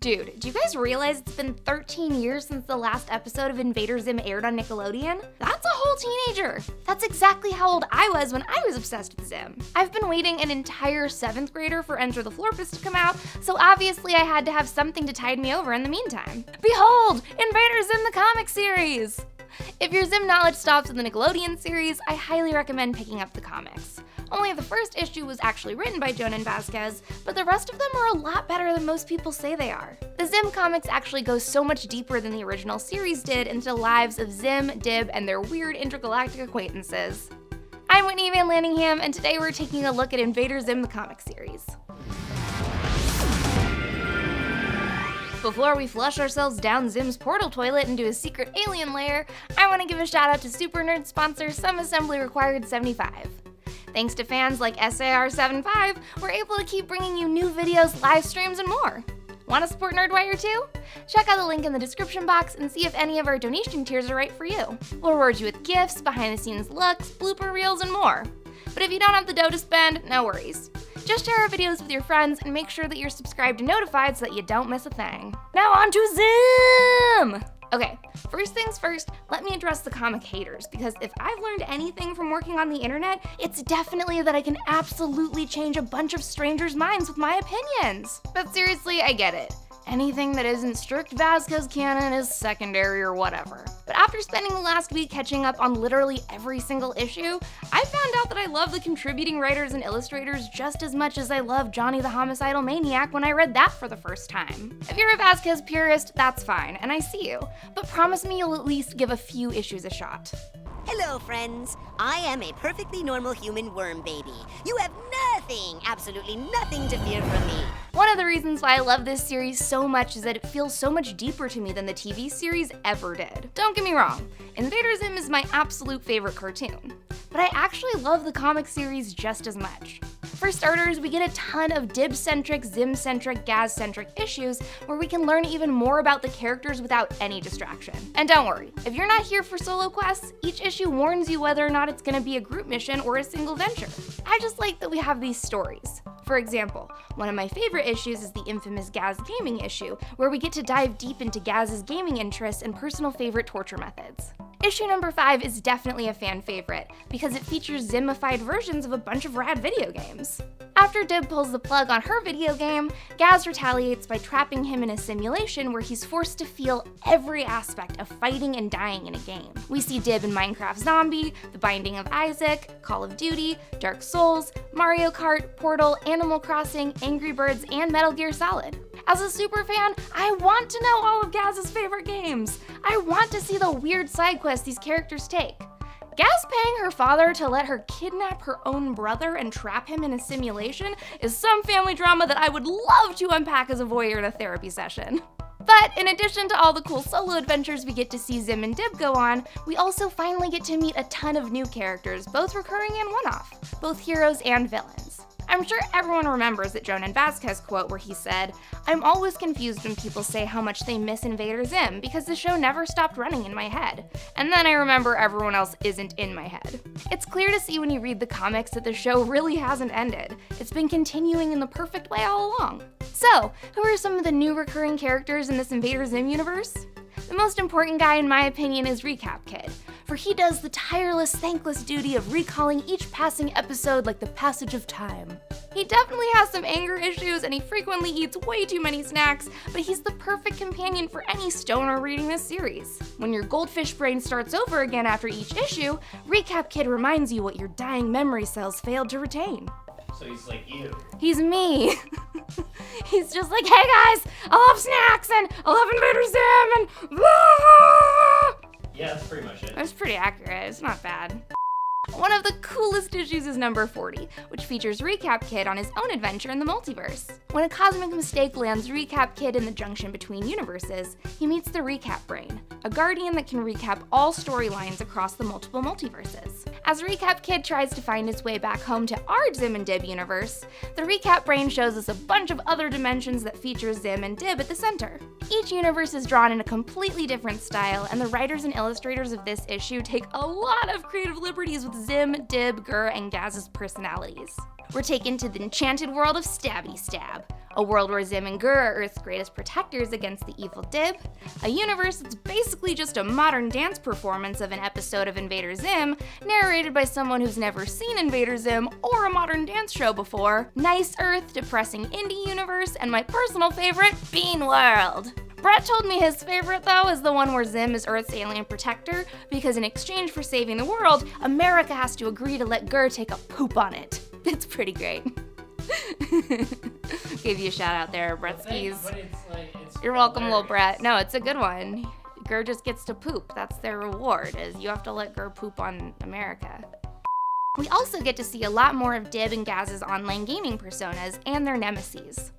Dude, do you guys realize it's been 13 years since the last episode of Invader Zim aired on Nickelodeon? That's a whole teenager. That's exactly how old I was when I was obsessed with Zim. I've been waiting an entire 7th grader for Enter the Florpus to come out, so obviously I had to have something to tide me over in the meantime. Behold, Invader Zim the comic series! If your Zim knowledge stops with the Nickelodeon series, I highly recommend picking up the comics. Only the first issue was actually written by Jhonen Vasquez, but the rest of them are a lot better than most people say they are. The Zim comics actually go so much deeper than the original series did into the lives of Zim, Dib, and their weird intergalactic acquaintances. I'm Whitney Van Laningham, and today we're taking a look at Invader Zim the comic series. Before we flush ourselves down Zim's portal toilet into a secret alien lair, I want to give a shout out to Super Nerd sponsor Some Assembly Required 75. Thanks to fans like SAR75, we're able to keep bringing you new videos, live streams, and more. Want to support Nerdwire too? Check out the link in the description box and see if any of our donation tiers are right for you. We'll reward you with gifts, behind-the-scenes looks, blooper reels, and more. But if you don't have the dough to spend, no worries. Just share our videos with your friends and make sure that you're subscribed and notified so that you don't miss a thing. Now on to Zim! Okay, first things first, let me address the comic haters, because if I've learned anything from working on the internet, it's definitely that I can absolutely change a bunch of strangers' minds with my opinions. But seriously, I get it. Anything that isn't strict Vasquez canon is secondary or whatever. But after spending the last week catching up on literally every single issue, I found out that I love the contributing writers and illustrators just as much as I love Johnny the Homicidal Maniac when I read that for the first time. If you're a Vasquez purist, that's fine, and I see you, but promise me you'll at least give a few issues a shot. Hello, friends. I am a perfectly normal human worm baby. You have nothing, absolutely nothing to fear from me. One of the reasons why I love this series so much is that it feels so much deeper to me than the TV series ever did. Don't get me wrong, Invader Zim is my absolute favorite cartoon, but I actually love the comic series just as much. For starters, we get a ton of Dib-centric, Zim-centric, Gaz-centric issues where we can learn even more about the characters without any distraction. And don't worry, if you're not here for solo quests, each issue warns you whether or not it's going to be a group mission or a single venture. I just like that we have these stories. For example, one of my favorite issues is the infamous Gaz gaming issue, where we get to dive deep into Gaz's gaming interests and personal favorite torture methods. Issue number 5 is definitely a fan favorite, because it features Zimified versions of a bunch of rad video games. After Dib pulls the plug on her video game, Gaz retaliates by trapping him in a simulation where he's forced to feel every aspect of fighting and dying in a game. We see Dib in Minecraft Zombie, The Binding of Isaac, Call of Duty, Dark Souls, Mario Kart, Portal, Animal Crossing, Angry Birds, and Metal Gear Solid. As a super fan, I want to know all of Gaz's favorite games. I want to see the weird side quests these characters take. Gaz paying her father to let her kidnap her own brother and trap him in a simulation is some family drama that I would love to unpack as a voyeur in a therapy session. But in addition to all the cool solo adventures we get to see Zim and Dib go on, we also finally get to meet a ton of new characters, both recurring and one-off, both heroes and villains. I'm sure everyone remembers that Jhonen Vasquez quote where he said, "I'm always confused when people say how much they miss Invader Zim because the show never stopped running in my head. And then I remember everyone else isn't in my head." It's clear to see when you read the comics that the show really hasn't ended. It's been continuing in the perfect way all along. So, who are some of the new recurring characters in this Invader Zim universe? The most important guy in my opinion is Recap Kid, for he does the tireless, thankless duty of recalling each passing episode like the passage of time. He definitely has some anger issues and he frequently eats way too many snacks, but he's the perfect companion for any stoner reading this series. When your goldfish brain starts over again after each issue, Recap Kid reminds you what your dying memory cells failed to retain. So he's like you. He's me. He's just like, hey guys, I love snacks and I love Invader Zim and blah! Yeah, that's pretty much it. That's pretty accurate. It's not bad. One of the coolest issues is number 40, which features Recap Kid on his own adventure in the Multiverse. When a cosmic mistake lands Recap Kid in the junction between universes, he meets the Recap Brain, a guardian that can recap all storylines across the multiple multiverses. As Recap Kid tries to find his way back home to our Zim and Dib universe, the Recap Brain shows us a bunch of other dimensions that feature Zim and Dib at the center. Each universe is drawn in a completely different style, and the writers and illustrators of this issue take a lot of creative liberties with Zim, Dib, Gur, and Gaz's personalities. We're taken to the enchanted world of Stabby Stab, a world where Zim and Gur are Earth's greatest protectors against the evil Dib, a universe that's basically just a modern dance performance of an episode of Invader Zim, narrated by someone who's never seen Invader Zim or a modern dance show before, nice Earth, depressing indie universe, and my personal favorite, Bean World. Brett told me his favorite, though, is the one where Zim is Earth's alien protector, because in exchange for saving the world, America has to agree to let Gur take a poop on it. It's pretty great. Gave you a shout out there, Bretskis. You're welcome, little Brett. No, it's a good one. Gur just gets to poop. That's their reward, is you have to let Gur poop on America. We also get to see a lot more of Dib and Gaz's online gaming personas and their nemesis.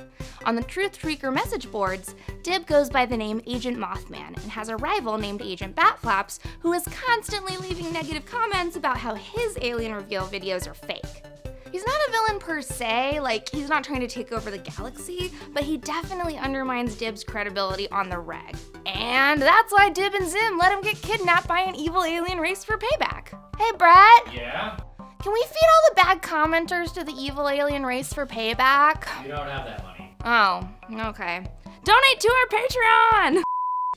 On the Truth Tweaker message boards, Dib goes by the name Agent Mothman and has a rival named Agent Batflaps who is constantly leaving negative comments about how his alien reveal videos are fake. He's not a villain per se, like he's not trying to take over the galaxy, but he definitely undermines Dib's credibility on the reg. And that's why Dib and Zim let him get kidnapped by an evil alien race for payback. Hey Brett! Yeah? Can we feed all the bad commenters to the evil alien race for payback? You don't have that money. Oh, okay. Donate to our Patreon!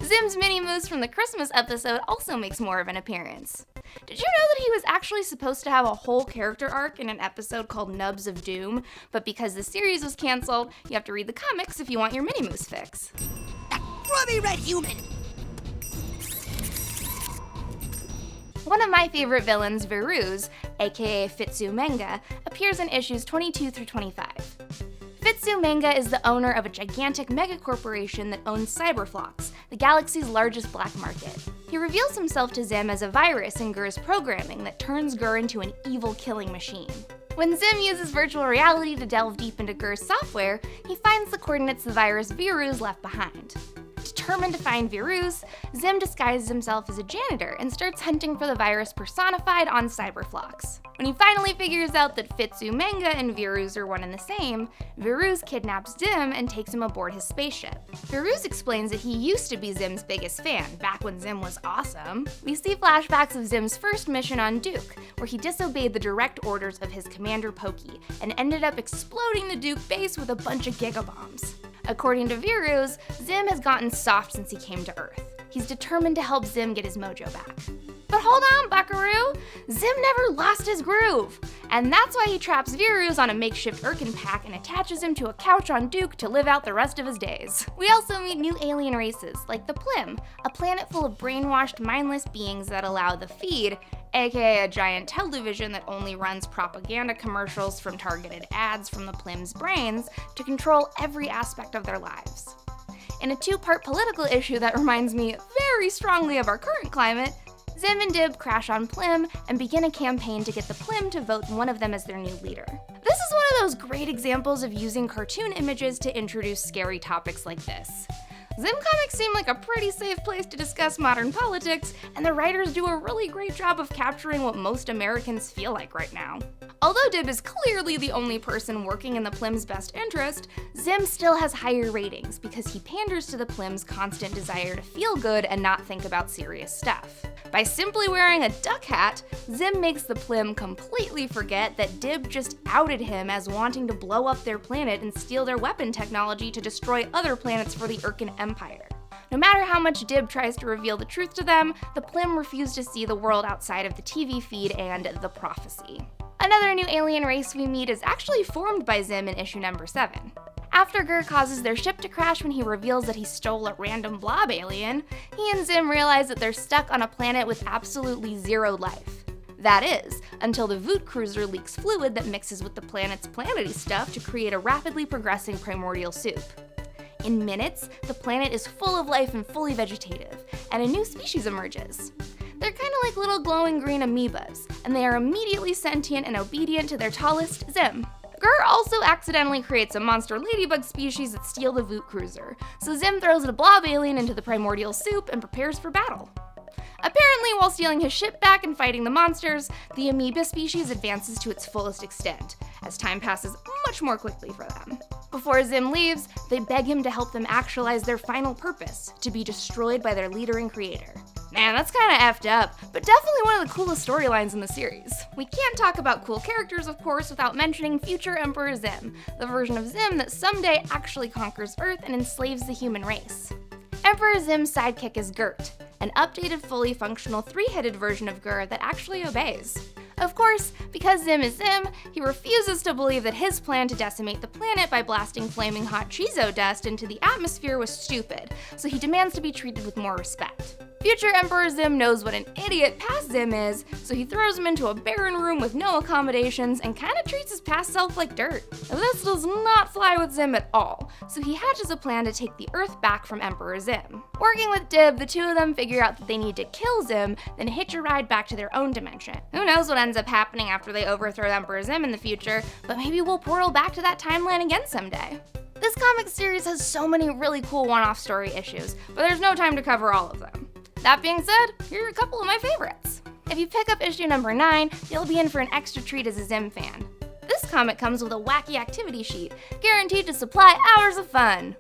Zim's mini-moose from the Christmas episode also makes more of an appearance. Did you know that he was actually supposed to have a whole character arc in an episode called Nubs of Doom, but because the series was canceled, you have to read the comics if you want your mini-moose fix. That grubby red human! One of my favorite villains, Viruz, aka Fitzy Manga, appears in issues 22 through 25. Fitzy Manga is the owner of a gigantic megacorporation that owns Cyberflox, the galaxy's largest black market. He reveals himself to Zim as a virus in Gur's programming that turns Gur into an evil killing machine. When Zim uses virtual reality to delve deep into Gur's software, he finds the coordinates the virus Viruz left behind. Determined to find Viruz, Zim disguises himself as a janitor and starts hunting for the virus personified on Cyberflox. When he finally figures out that Fitzy Manga and Viruz are one and the same, Viruz kidnaps Zim and takes him aboard his spaceship. Viruz explains that he used to be Zim's biggest fan, back when Zim was awesome. We see flashbacks of Zim's first mission on Duke, where he disobeyed the direct orders of his commander Pokey, and ended up exploding the Duke base with a bunch of gigabombs. According to Viruz, Zim has gotten soft since he came to Earth. He's determined to help Zim get his mojo back. But hold on, Buckaroo! Zim never lost his groove! And that's why he traps Viruz on a makeshift Irken pack and attaches him to a couch on Duke to live out the rest of his days. We also meet new alien races, like the PLIM, a planet full of brainwashed, mindless beings that allow the Feed, aka a giant television that only runs propaganda commercials from targeted ads from the PLIM's brains, to control every aspect of their lives. In a two-part political issue that reminds me very strongly of our current climate, Zim and Dib crash on PLIM and begin a campaign to get the PLIM to vote one of them as their new leader. This is one of those great examples of using cartoon images to introduce scary topics like this. Zim comics seem like a pretty safe place to discuss modern politics, and the writers do a really great job of capturing what most Americans feel like right now. Although Dib is clearly the only person working in the PLIM's best interest, Zim still has higher ratings because he panders to the PLIM's constant desire to feel good and not think about serious stuff. By simply wearing a duck hat, Zim makes the PLIM completely forget that Dib just outed him as wanting to blow up their planet and steal their weapon technology to destroy other planets for the Irken Empire. No matter how much Dib tries to reveal the truth to them, the PLIM refuse to see the world outside of the TV feed and the prophecy. Another new alien race we meet is actually formed by Zim in issue number 7. After Gur causes their ship to crash when he reveals that he stole a random blob alien, he and Zim realize that they're stuck on a planet with absolutely zero life. That is, until the Voot cruiser leaks fluid that mixes with the planet's planety stuff to create a rapidly progressing primordial soup. In minutes, the planet is full of life and fully vegetative, and a new species emerges. They're kind of like little glowing green amoebas, and they are immediately sentient and obedient to their tallest, Zim. Gur also accidentally creates a monster ladybug species that steal the Voot cruiser, so Zim throws a blob alien into the primordial soup and prepares for battle. Apparently, while stealing his ship back and fighting the monsters, the amoeba species advances to its fullest extent, as time passes much more quickly for them. Before Zim leaves, they beg him to help them actualize their final purpose, to be destroyed by their leader and creator. Man, that's kinda effed up, but definitely one of the coolest storylines in the series. We can't talk about cool characters, of course, without mentioning future Emperor Zim, the version of Zim that someday actually conquers Earth and enslaves the human race. Emperor Zim's sidekick is Gert, an updated, fully functional three-headed version of Gur that actually obeys. Of course, because Zim is Zim, he refuses to believe that his plan to decimate the planet by blasting flaming hot Chizo dust into the atmosphere was stupid, so he demands to be treated with more respect. Future Emperor Zim knows what an idiot past Zim is, so he throws him into a barren room with no accommodations and kinda treats his past self like dirt. This does not fly with Zim at all, so he hatches a plan to take the Earth back from Emperor Zim. Working with Dib, the two of them figure out that they need to kill Zim, then hitch a ride back to their own dimension. Who knows what ends up happening after they overthrow Emperor Zim in the future, but maybe we'll portal back to that timeline again someday. This comic series has so many really cool one-off story issues, but there's no time to cover all of them. That being said, here are a couple of my favorites. If you pick up issue number 9, you'll be in for an extra treat as a Zim fan. This comic comes with a wacky activity sheet, guaranteed to supply hours of fun.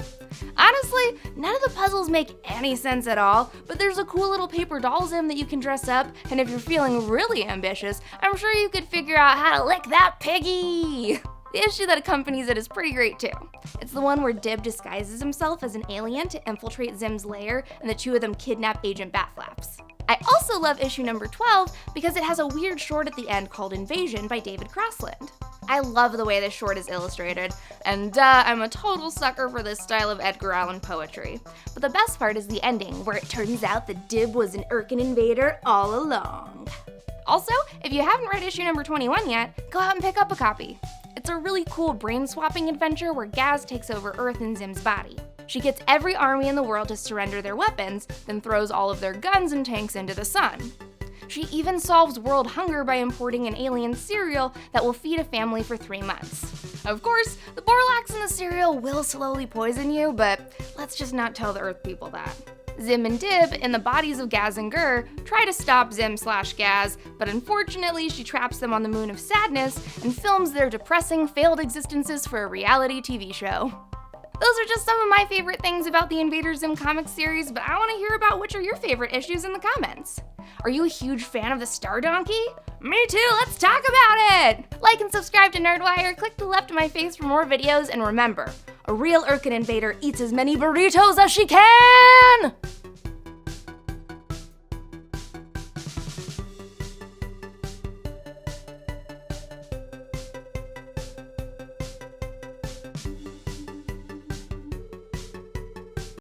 Honestly, none of the puzzles make any sense at all, but there's a cool little paper doll Zim that you can dress up, and if you're feeling really ambitious, I'm sure you could figure out how to lick that piggy! The issue that accompanies it is pretty great too. It's the one where Dib disguises himself as an alien to infiltrate Zim's lair, and the two of them kidnap Agent Batflaps. I also love issue number 12 because it has a weird short at the end called Invasion by David Crossland. I love the way this short is illustrated, and I'm a total sucker for this style of Edgar Allan poetry. But the best part is the ending, where it turns out that Dib was an Urkin invader all along. Also, if you haven't read issue number 21 yet, go out and pick up a copy. It's a really cool brain-swapping adventure where Gaz takes over Earth in Zim's body. She gets every army in the world to surrender their weapons, then throws all of their guns and tanks into the sun. She even solves world hunger by importing an alien cereal that will feed a family for 3 months. Of course, the Borlax in the cereal will slowly poison you, but let's just not tell the Earth people that. Zim and Dib, in the bodies of Gaz and Gur, try to stop Zim/Gaz, but unfortunately she traps them on the moon of sadness and films their depressing, failed existences for a reality TV show. Those are just some of my favorite things about the Invader Zim comic series, but I want to hear about which are your favorite issues in the comments. Are you a huge fan of the Star Donkey? Me too, let's talk about it! Like and subscribe to Nerdwire, click to the left of my face for more videos, and remember, a real Urkin invader eats as many burritos as she can!